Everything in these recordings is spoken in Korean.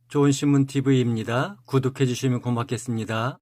좋은 신문 TV입니다. 구독해 주시면 고맙겠습니다.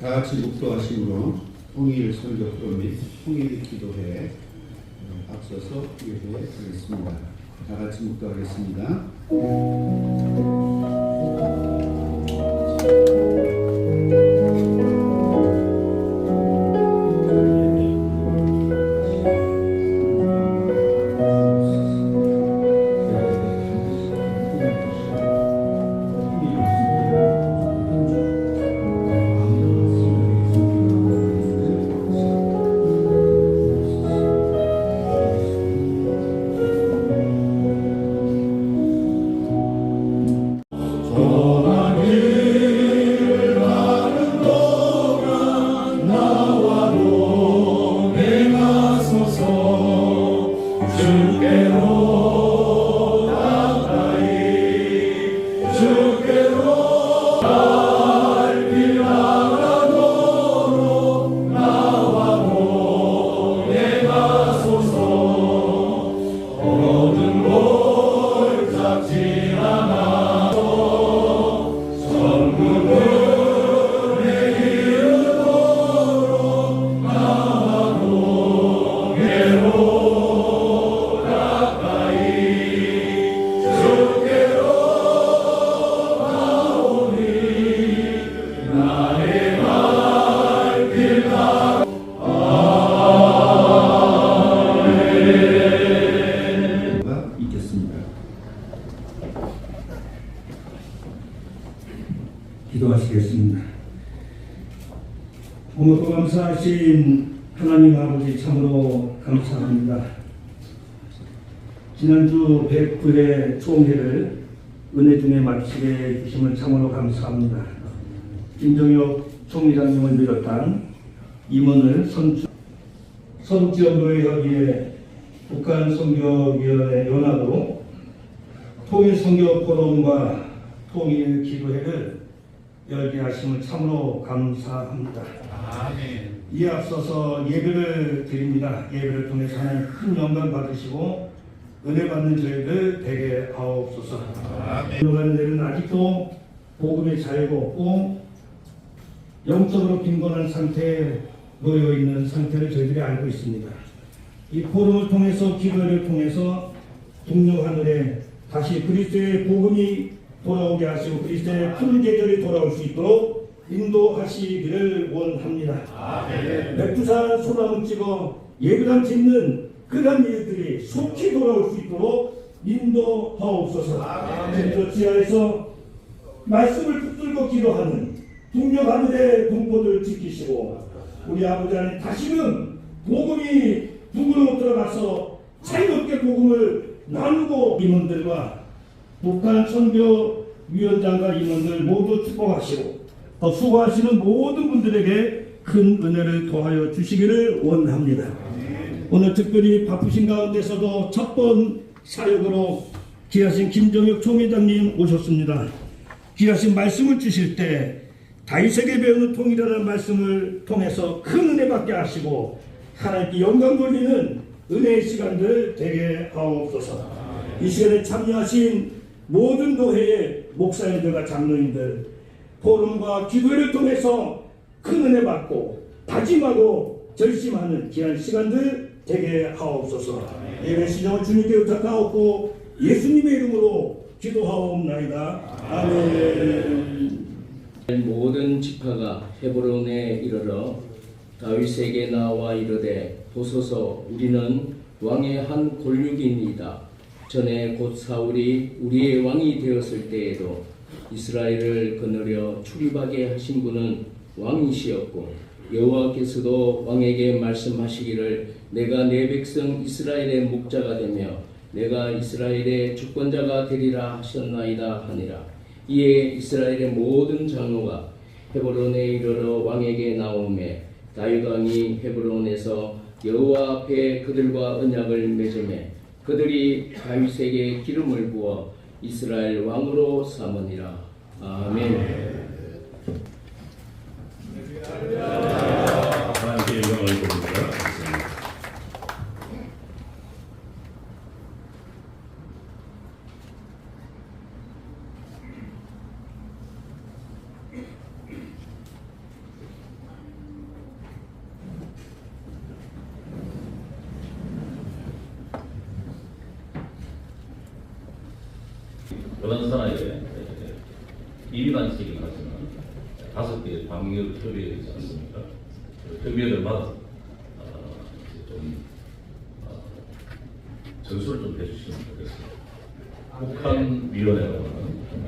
다 같이 묵도하심으로 통일 설교 프로 및 통일 기도회 앞서서 예배하겠습니다. 다 같이 묵도하겠습니다. 주께로 기도하시겠습니다. 오늘도 감사하신 하나님 아버지 참으로 감사합니다. 지난주 109회 총회를 은혜 중에 마치게 해주심을 참으로 감사합니다. 김정혁 총회장님을 비롯한 임원을 선지역의회 협의회 북한선교위원회 연합으로 통일선교 포럼과 통일기도회를 열게 하심을 참으로 감사합니다. 아멘. 이에 앞서서 예배를 드립니다. 예배를 통해서 하나님 큰 영광 받으시고 은혜 받는 저희들 되게 하옵소서. 들어가는 데는 아직도 복음의 자유가 없고 영적으로 빈곤한 상태에 놓여 있는 상태를 저희들이 알고 있습니다. 이 포럼을 통해서 기도를 통해서 동료 하늘에 다시 그리스도의 복음이 돌아오게 하시고 그리스도의 푸른 계절이 돌아올 수 있도록 인도하시기를 원합니다. 아멘. 백두산 소나무 찍어 예배당 짓는 그런 일들이 속히 돌아올 수 있도록 인도하옵소서. 저 지하에서 말씀을 붙들고 기도하는 동료 하늘의 동포들 지키시고 우리 아버지 안에 다시는 복음이 북으로 들어가서 자유롭게 복음을 나누고 임원들과 북한 선교위원장과 임원들 모두 축복하시고 또 수고하시는 모든 분들에게 큰 은혜를 더하여 주시기를 원합니다. 오늘 특별히 바쁘신 가운데서도 첫 번 사역으로 귀하신 김정혁 총회장님 오셨습니다. 귀하신 말씀을 주실 때 다윗에게 배우는 통일이라는 말씀을 통해서 큰 은혜 받게 하시고 하나님께 영광 돌리는 은혜의 시간들 되게 하옵소서. 이 시간에 참여하신 모든 교회의 목사님들과 장로님들 포럼과 기도회를 통해서 큰 은혜 받고 다짐하고 결심하는 귀한 시간들 되게 하옵소서. 예배 시작을 주님께 의탁하옵고 예수님의 이름으로 기도하옵나이다. 아멘. 모든 지파가 헤브론에 이르러 다윗에게 나와 이르되 보소서 우리는 왕의 한 골육이니이다. 전에 곧 사울이 우리의 왕이 되었을 때에도 이스라엘을 거느려 출입하게 하신 분은 왕이시었고 여호와께서도 왕에게 말씀하시기를 내가 내 백성 이스라엘의 목자가 되며 내가 이스라엘의 주권자가 되리라 하셨나이다 하니라. 이에 이스라엘의 모든 장로가 헤브론에 이르러 왕에게 나오매 다윗 왕이 헤브론에서 여호와 앞에 그들과 언약을 맺으매 그들이 다윗에게 기름을 부어 이스라엘 왕으로 삼으니라. 아멘. 하나님께 영광을 돌립니다. 연안산하에 이민단식이 하지만 5개의 방역 협의회가 있지 않습니까? 협의회들마다 좀 전수를 좀 해주시면 좋겠습니다. 북한위원회라는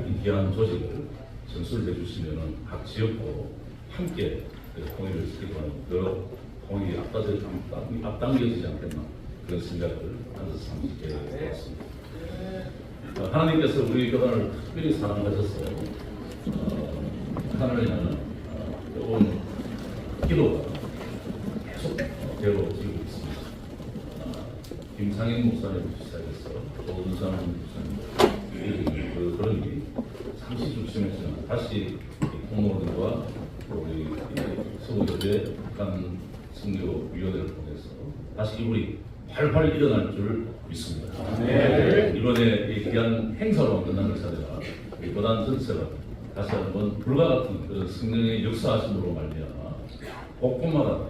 이 귀한 조직을 전수를 해주시면 각 지역으로 함께 통일을 시키고 더 통일이 앞당겨지지 않겠나 그런 생각을 하면서 함께 해왔습니다. 하나님께서 우리 교단을 특별히 사랑하셔서 하나님을 향한 뜨거운 기도가 계속 되어지고 있습니다. 김상인 목사님부터 시작해서 조은상 목사님 그런 일이 잠시 중심했지만 다시 공무원들과 우리 서구교회 북한 선교위원회를 통해서 다시 우리 활활 일어날 줄 믿습니다. 네. 이번에 이 귀한 행사로 끝나는 것이 아니라 우리 교단 전체가 다시 한번 불과 같은 그런 성령의 역사하심으로 말미암아 곳곳마다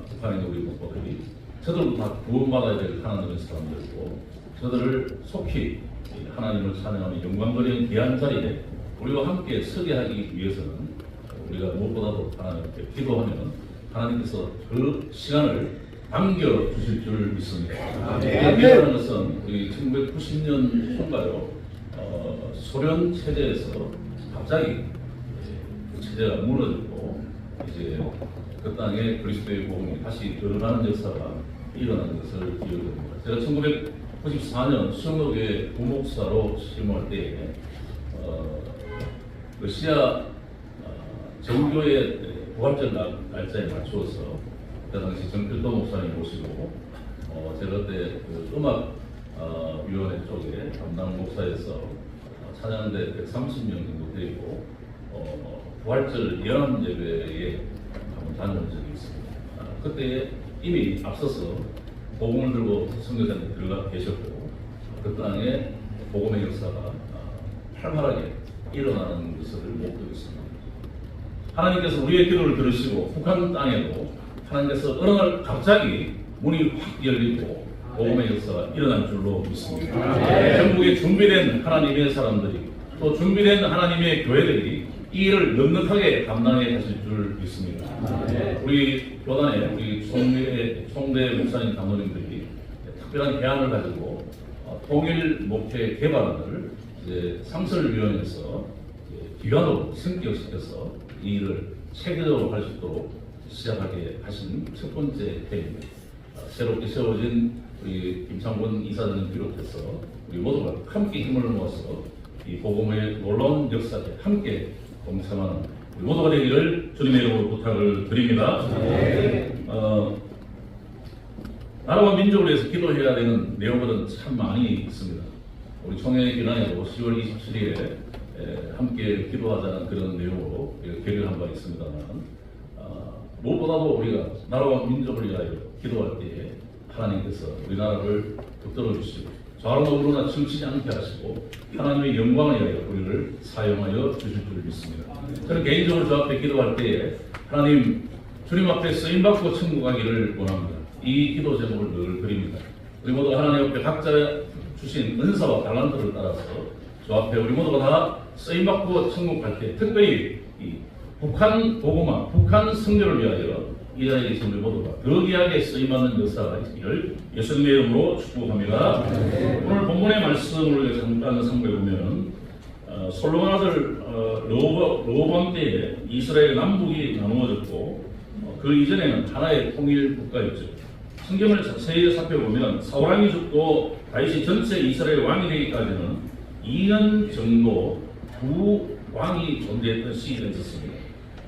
북한에 있는 우리 목포들이 저들도 다 구원받아야 될 하나님의 사람들이고 저들을 속히 하나님을 찬양하는 영광거리는 귀한 자리에 우리와 함께 서게 하기 위해서는 우리가 무엇보다도 하나님께 기도하면 하나님께서 그 시간을 당겨 주실 줄 믿습니다. 기도라는 것은 우리 1990년 총가요 소련 체제에서 갑자기 체제가 무너지고 이제 그 땅에 그리스도의 복음이 다시 일어나는 역사가 일어나는 것을 기억합니다. 제가 1994년 수영록에 부목사로 취임할 때에 러시아 정교의 부활절 날짜에 맞추어서 그 당시 정필도 목사님 모시고 제가 그때 그 음악위원회 쪽에 담당 목사에서 찬양대 130명 정도 되고 부활절 연합 예배에 한번 다녀온 적이 있습니다. 그때 이미 앞서서 복음을 들고 선교사님 들어가 계셨고 그 땅에 복음의 역사가 활발하게 일어나는 것을 목도했습니다. 하나님께서 우리의 기도를 들으시고 북한 땅에도 하나님께서 어느 날 갑자기 문이 확 열리고 복음의 역사가 일어날 줄로 믿습니다. 전국에 준비된 하나님의 사람들이 또 준비된 하나님의 교회들이 이 일을 넉넉하게 감당해 가실 줄 믿습니다. 우리 교단에 우리 총대 목사님 장로님들이 특별한 해안을 가지고 통일 목회 개발을 이제 상설위원회에서 기관으로 승격시켜서 이 일을 체계적으로 할 수 있도록 시작하게 하신 첫 번째 해입니다. 새롭게 세워진 우리 김창곤 이사장을 비롯해서 우리 모두가 함께 힘을 모아서 이 복음의 놀라운 역사에 함께 동참하는 우리 모두가 되기를 주님의 이름으로 부탁을 드립니다. 나라와 민족을 위해서 기도해야 되는 내용들은 참 많이 있습니다. 우리 총회 기간에도 10월 27일에 함께 기도하자는 그런 내용으로 결의한 바 있습니다만 무엇보다도 우리가 나라와 민족을 위하여 기도할 때에 하나님께서 우리나라를 붙들어 주시고 좌로나 우로나 치우치지 않게 하시고 하나님의 영광을 위하여 우리를 사용하여 주실 줄 믿습니다. 저는 개인적으로 저 앞에 기도할 때에 하나님 주님 앞에 쓰임받고 천국 가기를 원합니다. 이 기도 제목을 늘 드립니다. 우리 모두 하나님 앞에 각자 주신 은사와 달란트를 따라서 저 앞에 우리 모두가 다 쓰임받고 천국 갈 때 특별히 이 북한 복음화, 북한 성교를 위하여 이 자리에 계신 우리 모두가 더 귀하게 쓰임받는 역사가 있기를 예수님의 이름으로 축복합니다. 오늘 본문의 말씀을 잠깐 참고해 보면 솔로몬 아들 르호보암 때에 이스라엘 남북이 나누어졌고 그 이전에는 하나의 통일 국가였죠. 성경을 자세히 살펴보면 사울왕이 죽고 다윗이 전체 이스라엘 왕이 되기까지는 2년 정도 두 왕이 존재했던 시기가 있었습니다.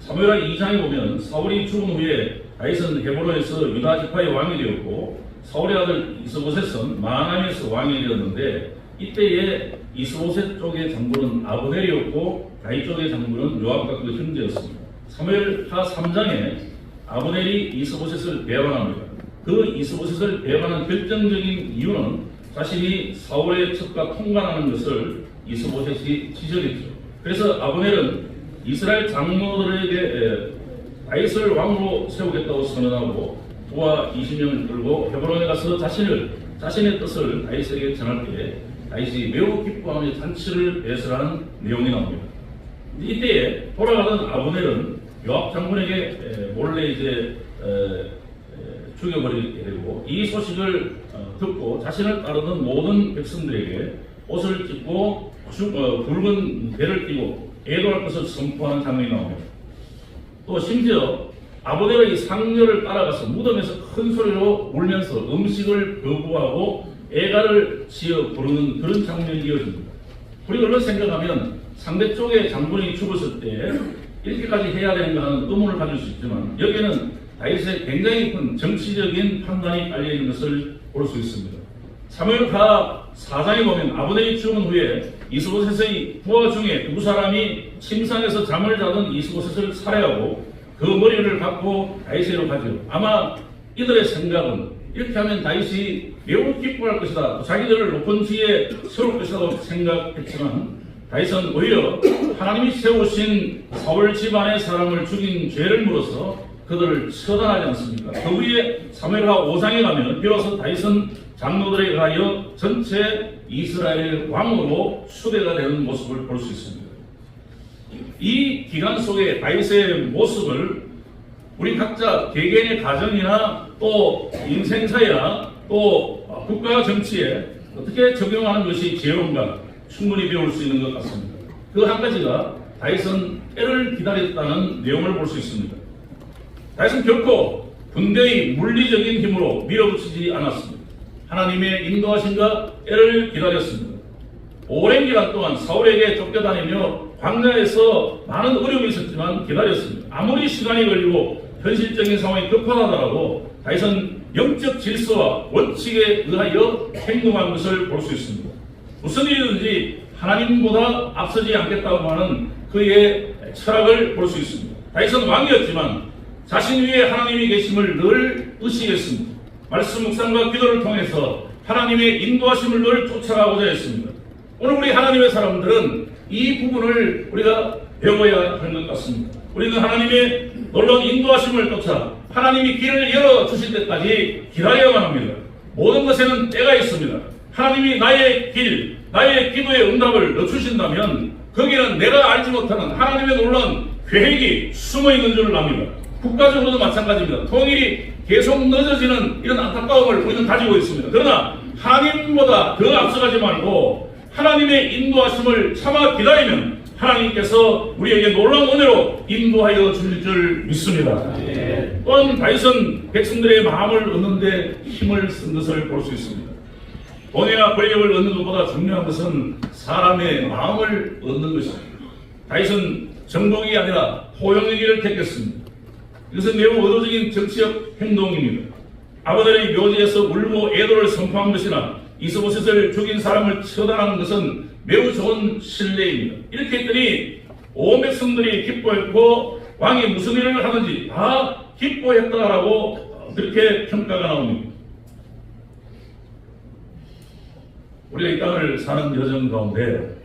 사무엘하 2장에 보면 사울이 죽은 후에 다윗은 헤브론에서 유다 지파의 왕이 되었고 사울의 아들 이스보셋은 마하나임에서 왕이 되었는데 이때에 이스보셋 쪽의 장군은 아브넬이었고 다윗 쪽의 장군은 요압과 그 형제였습니다. 사무엘하 3장에 아브넬이 이스보셋을 배반합니다. 그 이스보셋을 배반한 결정적인 이유는 자신이 사울의 첩과 통관하는 것을 이스보셋이 지적했죠. 그래서 아브넬은 이스라엘 장로들에게 다윗을 왕으로 세우겠다고 선언하고 부하 20명을 끌고 헤브론에 가서 자신의 뜻을 다윗에게 전할 때 다윗이 매우 기뻐하며 잔치를 배설하는 내용이 나옵니다. 이때에 돌아가던 아브넬은 요압 장군에게 몰래 이제 죽여버리게 되고 이 소식을 듣고 자신을 따르던 모든 백성들에게 옷을 찢고 붉은 배를 띠고 애도할 것을 선포하는 장면이 나옵니다. 또 심지어 아브넬의 상녀를 따라가서 무덤에서 큰 소리로 울면서 음식을 거부하고 애가를 지어 부르는 그런 장면이 이어집니다. 우리가 얼른 생각하면 상대 쪽의 장군이 죽었을 때 이렇게까지 해야 되는가 하는 의문을 가질 수 있지만 여기에는 다윗의 굉장히 큰 정치적인 판단이 깔려있는 것을 볼 수 있습니다. 사무엘하 4장에 보면 아브넬이 죽은 후에 이스보셋의 부하 중에 두 사람이 침상에서 잠을 자던 이스보셋을 살해하고 그 머리를 갖고 다윗에게로 가죠. 아마 이들의 생각은 이렇게 하면 다윗이 매우 기뻐할 것이다. 자기들을 높은 지에 세울 것이라고 생각했지만 다윗은 오히려 하나님이 세우신 사울 집안의 사람을 죽인 죄를 물어서 그들을 처단하지 않습니까? 그 후에 사무엘하 5장에 가면 비로소 다윗은 장로들에 가하여 전체 이스라엘 왕으로 수배가 되는 모습을 볼 수 있습니다. 이 기간 속에 다윗의 모습을 우리 각자 개개인의 가정이나 또 인생사나 또 국가 정치에 어떻게 적용하는 것이 지혜로운가 충분히 배울 수 있는 것 같습니다. 그 한 가지가 다윗은 때를 기다렸다는 내용을 볼 수 있습니다. 다윗은 결코 군대의 물리적인 힘으로 밀어붙이지 않았습니다. 하나님의 인도하심과 때를 기다렸습니다. 오랜 기간 동안 사울에게 쫓겨다니며 광야에서 많은 어려움이 있었지만 기다렸습니다. 아무리 시간이 걸리고 현실적인 상황이 급하다더라도 다윗은 영적 질서와 원칙에 의하여 행동한 것을 볼 수 있습니다. 무슨 일이든지 하나님보다 앞서지 않겠다고 하는 그의 철학을 볼 수 있습니다. 다윗은 왕이었지만 자신 위에 하나님이 계심을 늘 의식했습니다. 말씀 묵상과 기도를 통해서 하나님의 인도하심을 늘 쫓아가고자 했습니다. 오늘 우리 하나님의 사람들은 이 부분을 우리가 배워야 하는 것 같습니다. 우리는 하나님의 놀라운 인도하심을 쫓아 하나님이 길을 열어주실 때까지 기다려야만 합니다. 모든 것에는 때가 있습니다. 하나님이 나의 길, 나의 기도의 응답을 넣어주신다면 거기는 내가 알지 못하는 하나님의 놀라운 계획이 숨어있는 줄 압니다. 국가적으로도 마찬가지입니다. 통일이 계속 늦어지는 이런 안타까움을 우리는 가지고 있습니다. 그러나 하나님보다 더 앞서가지 말고 하나님의 인도하심을 참아 기다리면 하나님께서 우리에게 놀라운 은혜로 인도하여 주실 줄 믿습니다. 또한 다윗은 백성들의 마음을 얻는데 힘을 쓴 것을 볼 수 있습니다. 돈이나 권력을 얻는 것보다 중요한 것은 사람의 마음을 얻는 것입니다. 다윗은 정복이 아니라 포용의 길을 택했습니다. 이것은 매우 의도적인 정치적 행동입니다. 아버들의 묘지에서 울고 애도를 선포한 것이나 이스보셋을 죽인 사람을 처단한 것은 매우 좋은 신뢰입니다. 이렇게 했더니 온 백성들이 기뻐했고 왕이 무슨 일을 하든지 다 기뻐했다라고 그렇게 평가가 나옵니다. 우리가 이 땅을 사는 여정 가운데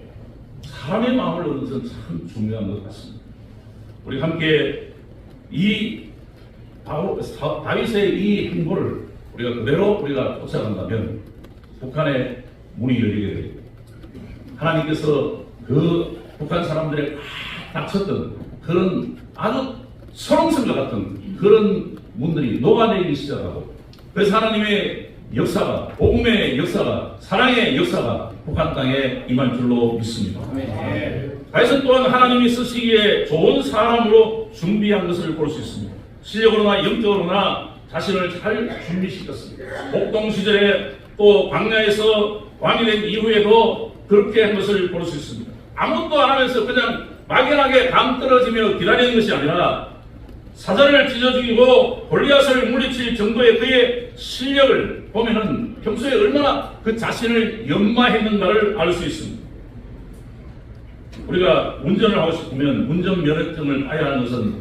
사람의 마음을 얻는 것은 참 중요한 것 같습니다. 우리 함께 이 다윗의 이 행보를 우리가 그대로 우리가 쫓아간다면 북한의 문이 열리게 됩니다. 하나님께서 그 북한 사람들의 닥쳤던 그런 아주 설렁성과 같은 그런 문들이 녹아내리기 시작하고 그래서 하나님의 역사가, 복음의 역사가, 사랑의 역사가 북한 땅에 임할 줄로 믿습니다. 다윗은 또한 하나님이 쓰시기에 좋은 사람으로 준비한 것을 볼 수 있습니다. 실력으로나 영적으로나 자신을 잘 준비시켰습니다. 목동 시절에 또 광야에서 왕이 된 이후에도 그렇게 한 것을 볼 수 있습니다. 아무것도 안 하면서 그냥 막연하게 감 떨어지며 기다리는 것이 아니라 사자를 찢어 죽이고 골리앗을 물리칠 정도의 그의 실력을 보면은 평소에 얼마나 그 자신을 연마했는가를 알 수 있습니다. 우리가 운전을 하고 싶으면 운전 면허증을 따야 하는 것은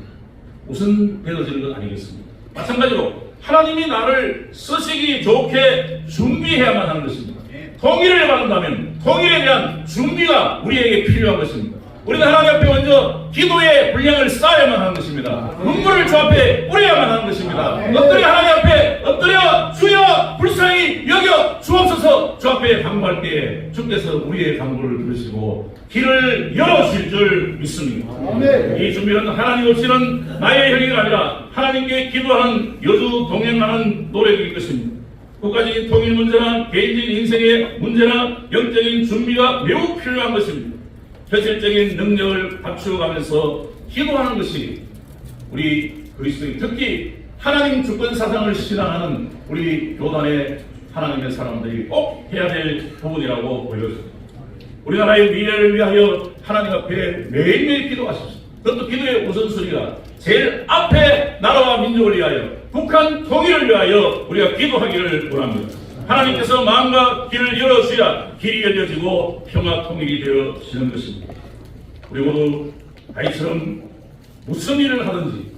무슨 되어지는 것 아니겠습니까? 마찬가지로 하나님이 나를 쓰시기 좋게 준비해야만 하는 것입니다. 통일을 받는다면 통일에 대한 준비가 우리에게 필요한 것입니다. 우리는 하나님 앞에 먼저 기도의 분량을 쌓아야만 하는 것입니다. 눈물을 주 앞에 뿌려야만 하는 것입니다. 엎드려 하나님 앞에 엎드려 주여 불쌍히 여겨 주옵소서 주 앞에 간구할 때에 주께서 우리의 간구를 들으시고 길을 열어주실 줄 믿습니다. 이 준비는 하나님 없이는 나의 행위가 아니라 하나님께 기도하는 여주 동행하는 노력일 것입니다. 국가적인 통일 문제나 개인적인 인생의 문제나 영적인 준비가 매우 필요한 것입니다. 현실적인 능력을 갖추어가면서 기도하는 것이 우리 그리스도인, 특히 하나님 주권 사상을 신앙하는 우리 교단의 하나님의 사람들이 꼭 해야 될 부분이라고 보여집니다. 우리나라의 미래를 위하여 하나님 앞에 매일매일 기도하십시오. 그것도 기도의 우선순위가 제일 앞에 나라와 민족을 위하여 북한 통일을 위하여 우리가 기도하기를 원합니다. 하나님께서 마음과 길을 열어주셔야 길이 열려지고 평화 통일이 되어지는 것입니다. 우리 모두 다윗처럼 무슨 일을 하든지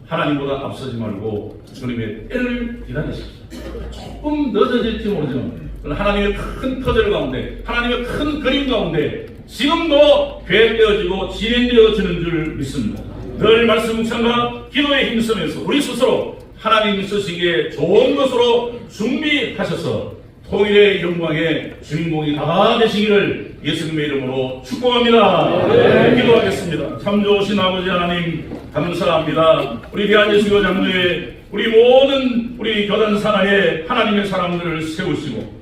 하나님보다 앞서지 말고 주님의 때를 기다리십시오. 조금 늦어질지 모르지만 하나님의 큰 터전 가운데 하나님의 큰 그림 가운데 지금도 계획되어지고 진행되어지는 줄 믿습니다. 늘 말씀 묵상과 기도에 힘쓰면서 우리 스스로 하나님 쓰시기에 좋은 것으로 준비하셔서 통일의 영광의 주인공이 다 되시기를 예수님의 이름으로 축복합니다. 네, 기도하겠습니다. 참 좋으신 아버지 하나님 감사합니다. 우리 대한예수교 장로회 우리 모든 우리 교단 산하에 하나님의 사람들을 세우시고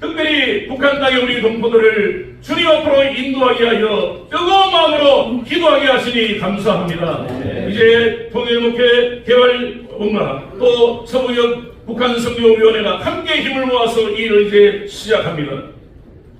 특별히 북한 땅의 우리 동포들을 주님 앞으로 인도하게 하여 뜨거운 마음으로 기도하게 하시니 감사합니다. 이제 통일목회 개발원과 또 서부역 북한 선교위원회가 함께 힘을 모아서 이 일을 이제 시작합니다.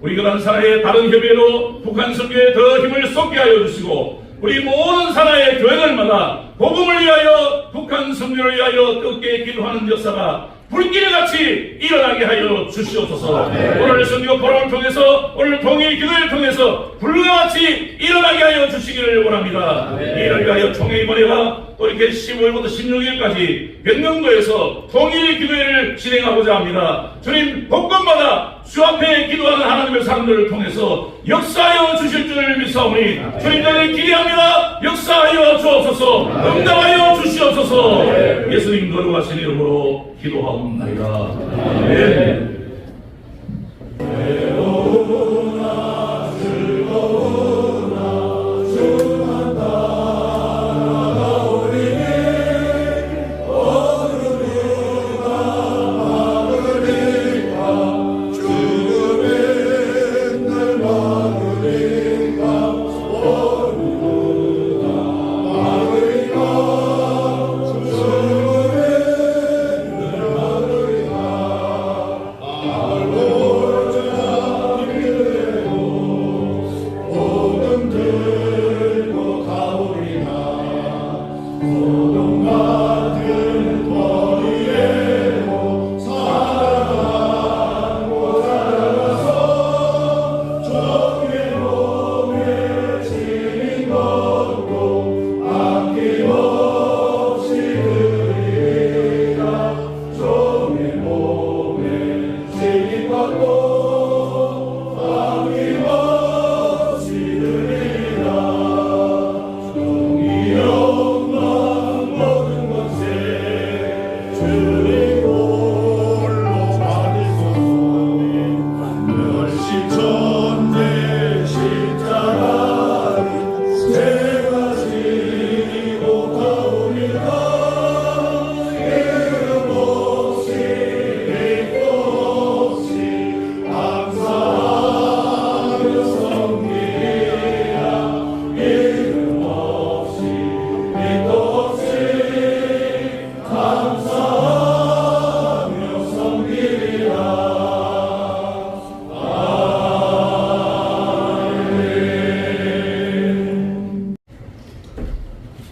우리 교단 산하의 다른 협의회로 북한 선교에 더 힘을 쏟게 하여 주시고 우리 모든 산하의 교회들마다 복음을 위하여 북한 선교를 위하여 뜨겁게 기도하는 역사가 불길같이 일어나게 하여 주시옵소서. 오늘 선교 포럼을 통해서 오늘 통일 기도를 통해서 불같이 일어나게 하여 주시기를 원합니다. 이를 위하여 총회위원회가 또 이렇게 15일부터 16일까지 변경도에서 통일 기도회를 진행하고자 합니다. 주님 복권마다 주 앞에 기도하는 하나님의 사람들을 통해서 역사하여 주실 줄을 믿사오니 주님들을 기대합니다. 역사하여 주옵소서. 응답하여 주시옵소서. 예수님 거룩하신 이름으로 기도하옵나이다. 아멘.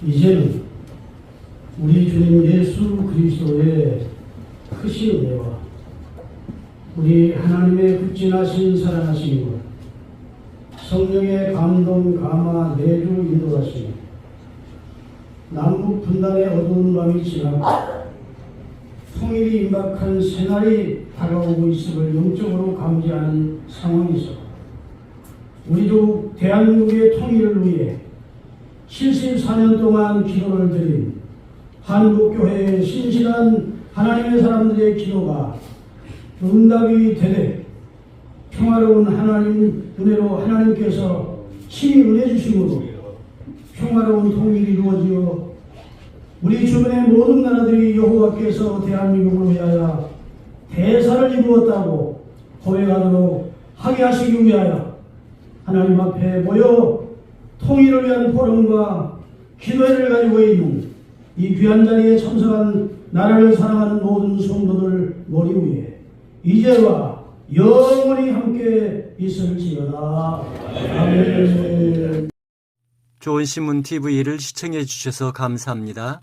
이제는 우리 주님 예수 그리스도의 크신 은혜와 우리 하나님의 극진하신 사랑하심과 성령의 감동, 감화, 내주 인도하심이 남북 분단의 어두운 밤이 지나고 통일이 임박한 새날이 다가오고 있음을 영적으로 감지하는 상황에서 우리도 대한민국의 통일을 위해 74년 동안 기도를 드린 한국교회의 신실한 하나님의 사람들의 기도가 응답이 되되 평화로운 하나님 은혜로 하나님께서 친히 은혜 주심으로 평화로운 통일이 이루어지어 우리 주변의 모든 나라들이 여호와께서 대한민국을 위하여 대사를 이루었다고 고백하도록 하게 하시기 위하여 하나님 앞에 모여 통일을 위한 포럼과 기도회를 가지고 있는 이 귀한 자리에 참석한 나라를 사랑하는 모든 성도들 머리 위에 이제와 영원히 함께 있을지어다. 아멘. 좋은 신문 TV를 시청해 주셔서 감사합니다.